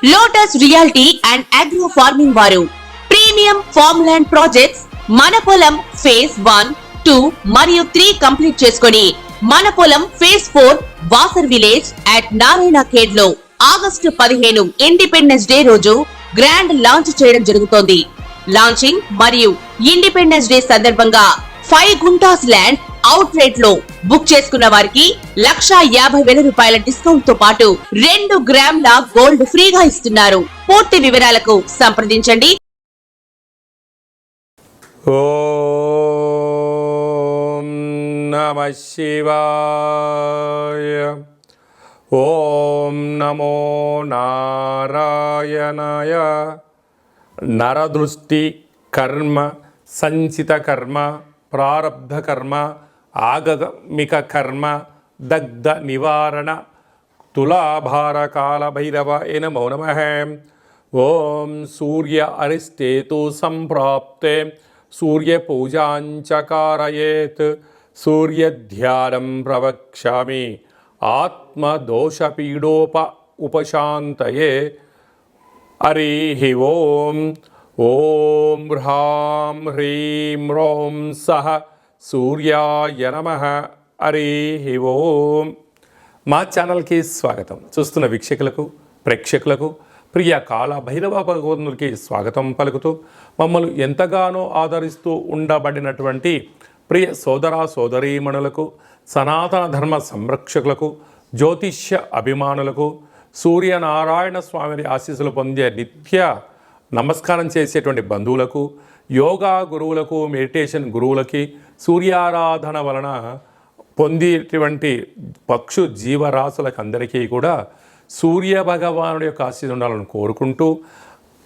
Lotus reality and agro farming వారు premium farm land projects మన పొలం ఫేజ్ 1, 2 మరియు 3 కంప్లీట్ చేసుకొని మన పొలం phase 4 Wasar village at Narayana Khed లో ఆగస్టు 15 ఇండిపెండెన్స్ డే రోజు గ్రాండ్ లాంచ్ చేయడం జరుగుతోంది. లాంచింగ్ మరియు ఇండిపెండెన్స్ డే సందర్భంగా 5 గుంటాస్ ల్యాండ్ అవుట్ రేట్ లో బుక్ చేసుకున్న వారికి 1,50,000 రూపాయల డిస్కౌంట్ తో పాటు 2 గ్రాముల గోల్డ్ ఫ్రీగా ఇస్తున్నారు. పూర్తి వివరాలకు సంప్రదించండి. ఓం నమః శివాయ. ఓం నమో నారాయణాయ. నరదృష్టి కర్మ సంచిత కర్మ ప్రారబ్ధ కర్మ ఆగమిక కర్మ దగ్ధ నివారణ తులాభార కాల భైరవ నమో నమః. ఓం సూర్య అరిష్టేతు సంప్రాప్తే సూర్య పూజాంచ కారయేత్ సూర్యధ్యానం ప్రవక్ష్యామి ఆత్మదోషపీడోప ఉపశాంతయే. హరి ఓం. ఓం హ్రాం హ్రీం రోం సహ సూర్యాయ నమః. హరి ఓం. మా ఛానల్కి స్వాగతం. చూస్తున్న వీక్షకులకు ప్రేక్షకులకు ప్రియ కాల భైరవ భగవంతునికి స్వాగతం పలుకుతూ మమ్మల్ని ఎంతగానో ఆదరిస్తూ ఉండబడినటువంటి ప్రియ సోదర సోదరీమణులకు, సనాతన ధర్మ సంరక్షకులకు, జ్యోతిష్య అభిమానులకు, సూర్యనారాయణ స్వామిని ఆశీస్సులు పొందే నిత్య నమస్కారం చేసేటువంటి బంధువులకు, యోగా గురువులకు, మెడిటేషన్ గురువులకి, సూర్యారాధన వలన పొందేటువంటి పక్షు జీవరాశులకు అందరికీ కూడా సూర్య భగవానుడి యొక్క ఆశీస్సు ఉండాలని కోరుకుంటూ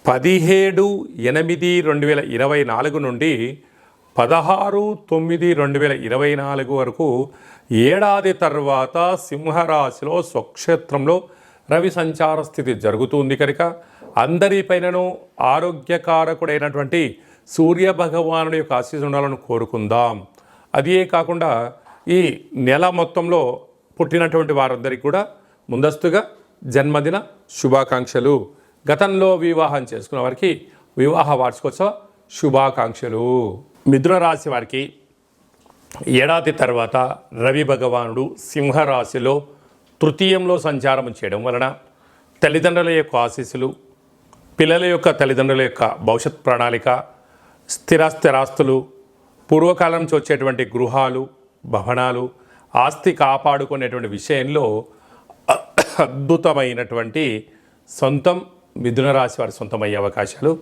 17/8/2024 నుండి 16/9/2024 వరకు ఏడాది తర్వాత సింహరాశిలో స్వక్షేత్రంలో రవి సంచార స్థితి జరుగుతుంది కనుక అందరిపైనను ఆరోగ్యకారకుడైనటువంటి సూర్య భగవానుడి యొక్క ఆశీస్సు ఉండాలని కోరుకుందాం. అదే కాకుండా ఈ నెల మొత్తంలో పుట్టినటువంటి వారందరికీ కూడా ముందస్తుగా జన్మదిన శుభాకాంక్షలు. గతంలో వివాహం చేసుకున్న వారికి వివాహ వార్షికోత్సవ శుభాకాంక్షలు. మిథున రాశి వారికి ఏడాది తర్వాత రవి భగవానుడు సింహరాశిలో తృతీయంలో సంచారం చేయడం వలన తల్లిదండ్రుల యొక్క ఆశీస్సులు, పిల్లల యొక్క తల్లిదండ్రుల యొక్క భవిష్యత్ ప్రణాళిక, స్థిరాస్తులు, పూర్వకాలం నుంచి వచ్చేటువంటి గృహాలు, భవనాలు, ఆస్తి కాపాడుకునేటువంటి విషయంలో అద్భుతమైనటువంటి సొంతం మిథున రాశి వారి సొంతమయ్యే అవకాశాలు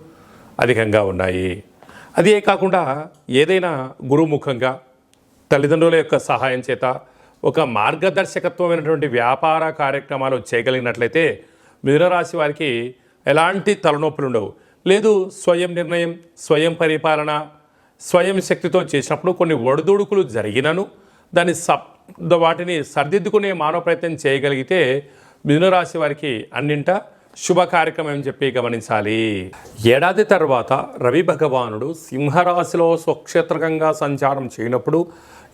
అధికంగా ఉన్నాయి. అదే కాకుండా ఏదైనా గురుముఖంగా తల్లిదండ్రుల యొక్క సహాయం చేత ఒక మార్గదర్శకత్వమైనటువంటి వ్యాపార కార్యక్రమాలు చేయగలిగినట్లయితే మిథున రాశి వారికి ఎలాంటి తలనొప్పులు ఉండవు. లేదు స్వయం నిర్ణయం, స్వయం పరిపాలన, స్వయం శక్తితో చేసినప్పుడు కొన్ని ఒడిదుడుకులు జరిగినను దాన్ని వాటిని సరిదిద్దుకునే మానవ ప్రయత్నం చేయగలిగితే మిథున రాశి వారికి అన్నింట శుభ కార్యక్రమం అని చెప్పి గమనించాలి. ఏడాది తర్వాత రవి భగవానుడు సింహరాశిలో స్వక్షేత్రకంగా సంచారం చేయనప్పుడు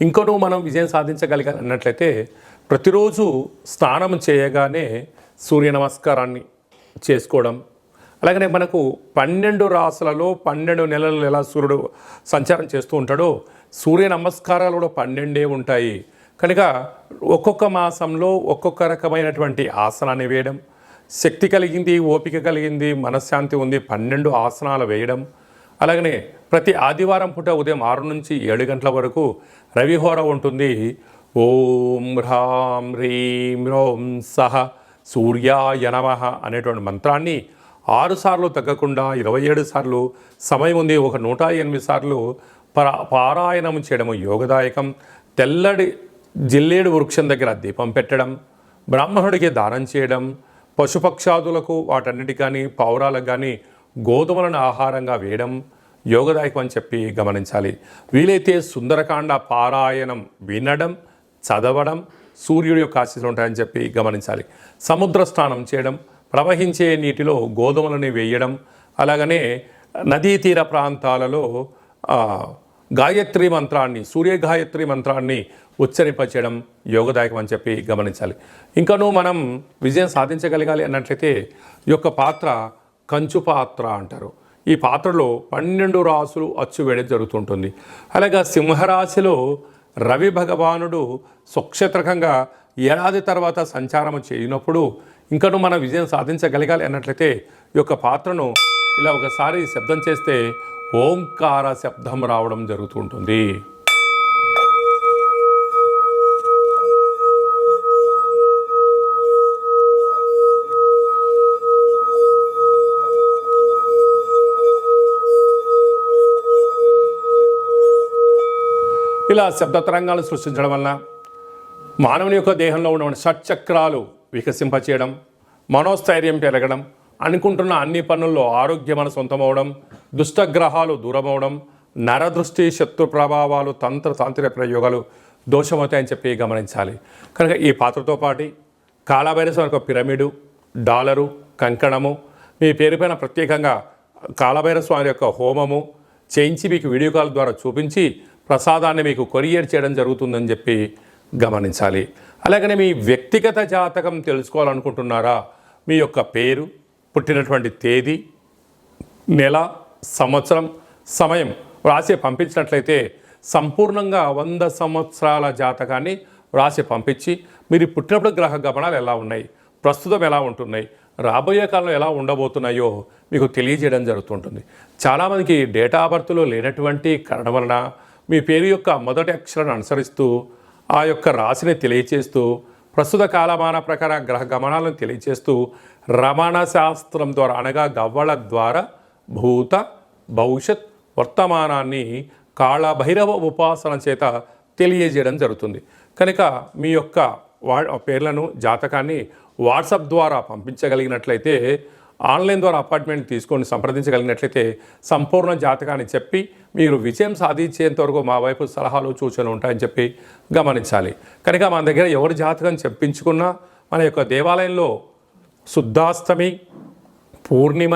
ఇంకొను మనం విజయం సాధించగలిగాలి అన్నట్లయితే ప్రతిరోజు స్నానం చేయగానే సూర్య నమస్కారాన్ని చేసుకోవడం, అలాగనే మనకు 12 రాశులలో 12 నెలలు ఎలా సూర్యుడు సంచారం చేస్తూ ఉంటాడో సూర్య నమస్కారాలు కూడా 12 ఉంటాయి కనుక ఒక్కొక్క మాసంలో ఒక్కొక్క రకమైనటువంటి ఆసనాన్ని వేయడం, శక్తి కలిగింది, ఓపిక కలిగింది, మనశ్శాంతి ఉంది 12 ఆసనాలు వేయడం, అలాగనే ప్రతి ఆదివారం పూట ఉదయం 6 నుంచి 7 గంటల వరకు రవిహోర ఉంటుంది. ఓం హ్రాం హ్రీం రోం సహ సూర్యాయ నమః అనేటువంటి మంత్రాన్ని 6 సార్లు తగ్గకుండా 27 సార్లు సమయం ఉంది, ఒక 108 సార్లు పారాయణం చేయడము యోగదాయకం. తెల్లడి జిల్లేడు వృక్షం దగ్గర దీపం పెట్టడం, బ్రాహ్మణుడికి దానం చేయడం, పశుపక్షాదులకు వాటన్నిటికి కానీ పావురాలకు కానీ గోధుమలను ఆహారంగా వేయడం యోగదాయకం అని చెప్పి గమనించాలి. వీలైతే సుందరకాండ పారాయణం వినడం, చదవడం సూర్యుడి యొక్క ఆశీస్సులు ఉంటాయని చెప్పి గమనించాలి. సముద్ర స్నానం చేయడం, ప్రవహించే నీటిలో గోధుమలని వేయడం, అలాగనే నదీ తీర ప్రాంతాలలో గాయత్రి మంత్రాన్ని, సూర్య గాయత్రి మంత్రాన్ని ఉచ్చరింపచేయడం యోగదాయకం అని చెప్పి గమనించాలి. ఇంకనూ మనం విజయం సాధించగలగాలి అన్నట్లయితే ఈ యొక్క పాత్ర కంచు పాత్ర అంటారు. ఈ పాత్రలో 12 రాసులు అచ్చు వేయడం జరుగుతుంటుంది. అలాగే సింహరాశిలో రవి భగవానుడు స్వక్షేత్రకంగా ఏడాది తర్వాత సంచారం చేయనప్పుడు ఇంకనూ మనం విజయం సాధించగలగాలి అన్నట్లయితే ఈ యొక్క పాత్రను ఇలా ఒకసారి శబ్దం చేస్తే ఓంకార శబ్దం రావడం జరుగుతుంటుంది. ఇలా శబ్ద తరంగాలు సృష్టించడం వలన మానవుని యొక్క దేహంలో ఉన్న షట్చక్రాలు వికసింపచేయడం, మనోస్థైర్యం పెరగడం, అనుకుంటున్న అన్ని పనుల్లో ఆరోగ్యం సొంతమవడం, దుష్టగ్రహాలు దూరమవడం, నరదృష్టి శత్రు ప్రభావాలు తాంత్రిక ప్రయోగాలు దోషమవుతాయని చెప్పి గమనించాలి. కనుక ఈ పాత్రతో పాటు కాళభైరవ యొక్క పిరమిడు, డాలరు, కంకణము, మీ పేరుపైన ప్రత్యేకంగా కాళభైరవ స్వామి యొక్క హోమము చేయించి మీకు వీడియో కాల్ ద్వారా చూపించి ప్రసాదాన్ని మీకు కొరియర్ చేయడం జరుగుతుందని చెప్పి గమనించాలి. అలాగనే మీ వ్యక్తిగత జాతకం తెలుసుకోవాలనుకుంటున్నారా? మీ యొక్క పేరు, పుట్టినటువంటి తేదీ, నెల, సంవత్సరం, సమయం రాసి పంపించినట్లయితే సంపూర్ణంగా 100 సంవత్సరాల జాతకాన్ని రాసి పంపించి మీరు పుట్టినప్పుడు గ్రహ గమనాలు ఎలా ఉన్నాయి, ప్రస్తుతం ఎలా ఉంటున్నాయి, రాబోయే కాలంలో ఎలా ఉండబోతున్నాయో మీకు తెలియజేయడం జరుగుతుంటుంది. చాలామందికి డేటా ఆఫ్ బర్త్లో లేనటువంటి కారణం వలన మీ పేరు యొక్క మొదటి అక్షరాన్ని అనుసరిస్తూ ఆ యొక్క రాశిని తెలియచేస్తూ ప్రస్తుత కాలమాన ప్రకారం గ్రహ గమనాలను తెలియచేస్తూ రమణ శాస్త్రం ద్వారా అనగా గవ్వల ద్వారా భూత భవిష్యత్ వర్తమానాన్ని కాళభైరవ ఉపాసన చేత తెలియజేయడం జరుగుతుంది. కనుక మీ యొక్క పేర్లను జాతకాన్ని వాట్సాప్ ద్వారా పంపించగలిగినట్లయితే, ఆన్లైన్ ద్వారా అపాయింట్మెంట్ తీసుకొని సంప్రదించగలిగినట్లయితే సంపూర్ణ జాతకాన్ని చెప్పి మీరు విజయం సాధించేంత వరకు మా వైపు సలహాలు సూచనలు ఉంటాయని చెప్పి గమనించాలి. కనుక మన దగ్గర ఎవరి జాతకం చెప్పించుకున్నా మన యొక్క దేవాలయంలో శుద్ధాష్టమి, పూర్ణిమ,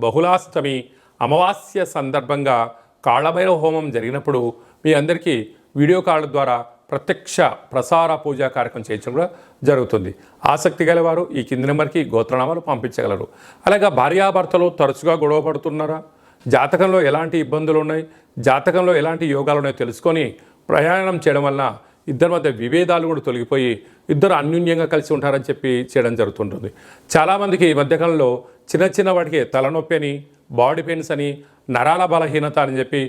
బహుళాష్టమి, అమావాస్య సందర్భంగా కాళభైరవ హోమం జరిగినప్పుడు మీ అందరికీ వీడియో కాల్ ద్వారా ప్రత్యక్ష ప్రసార పూజా కార్యక్రమం చేయించడం కూడా జరుగుతుంది. ఆసక్తి గలవారు ఈ కింది నెంబర్కి గోత్రనామాలు పంపించగలరు. అలాగే భార్యాభర్తలు తరచుగా గొడవ పడుతున్నారా? జాతకంలో ఎలాంటి ఇబ్బందులు ఉన్నాయి, జాతకంలో ఎలాంటి యోగాలు ఉన్నాయో తెలుసుకొని ప్రయాణం చేయడం వలన ఇద్దరి మధ్య విభేదాలు కూడా తొలగిపోయి ఇద్దరు అన్యూన్యంగా కలిసి ఉంటారని చెప్పి చేయడం జరుగుతుంటుంది. చాలామందికి ఈ మధ్యకాలంలో చిన్న వాటికి తలనొప్పి అని, బాడీ పెయిన్స్ అని, నరాల బలహీనత అని చెప్పి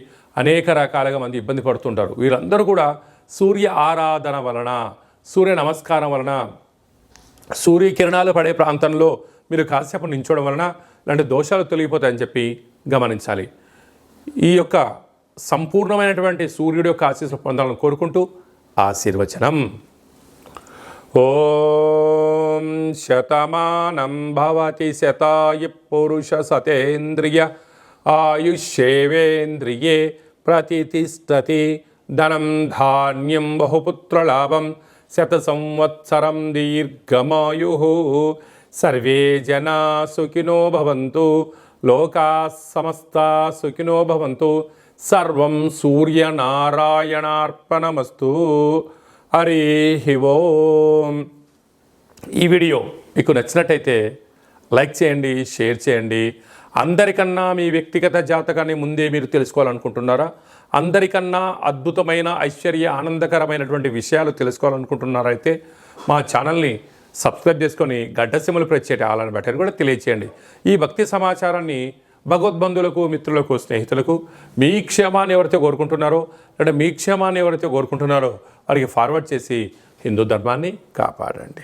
అనేక రకాలుగా మంది ఇబ్బంది పడుతుంటారు. వీరందరూ కూడా సూర్య ఆరాధన వలన, సూర్య నమస్కారం వలన, సూర్యకిరణాలు పడే ప్రాంతంలో మీరు కాసేపు నించోవడం వలన ఇలాంటి దోషాలు తొలగిపోతాయని చెప్పి గమనించాలి. ఈ యొక్క సంపూర్ణమైనటువంటి సూర్యుడి యొక్క ఆశీస్సులు పొందాలని కోరుకుంటూ ఆశీర్వచనం. ఓం శతమానం భవతి శతాయు పురుష సతేంద్రియ ఆయుష్యేవేంద్రియే ప్రతితిష్టతి ధనం ధాన్యం బహుపుత్రలాభం శత సంవత్సరం దీర్ఘమాయు. సర్వే జనా సుఖినో భవంతు, లోకా సమస్తా సుఖినో భవంతు. సర్వం సూర్యనారాయణార్పణమస్తు. హరి ఓం. ఈ వీడియో మీకు నచ్చినట్టయితే లైక్ చేయండి, షేర్ చేయండి. అందరికన్నా మీ వ్యక్తిగత జాతకాన్ని ముందే మీరు తెలుసుకోవాలనుకుంటున్నారా? అందరికన్నా అద్భుతమైన ఐశ్వర్య ఆనందకరమైనటువంటి విషయాలు తెలుసుకోవాలనుకుంటున్నారా? అయితే మా ఛానల్ని సబ్స్క్రైబ్ చేసుకొని గడ్డ సిమ్ములు ప్రెస్ చేయండి, ఆలని బటన్ కూడా తెలియచేయండి. ఈ భక్తి సమాచారాన్ని భగవద్బంధువులకు, మిత్రులకు, స్నేహితులకు మీ క్షేమాన్ని ఎవరైతే కోరుకుంటున్నారో లేదా మీ క్షేమాన్ని ఎవరైతే కోరుకుంటున్నారో వారికి ఫార్వర్డ్ చేసి హిందూ ధర్మాన్ని కాపాడండి.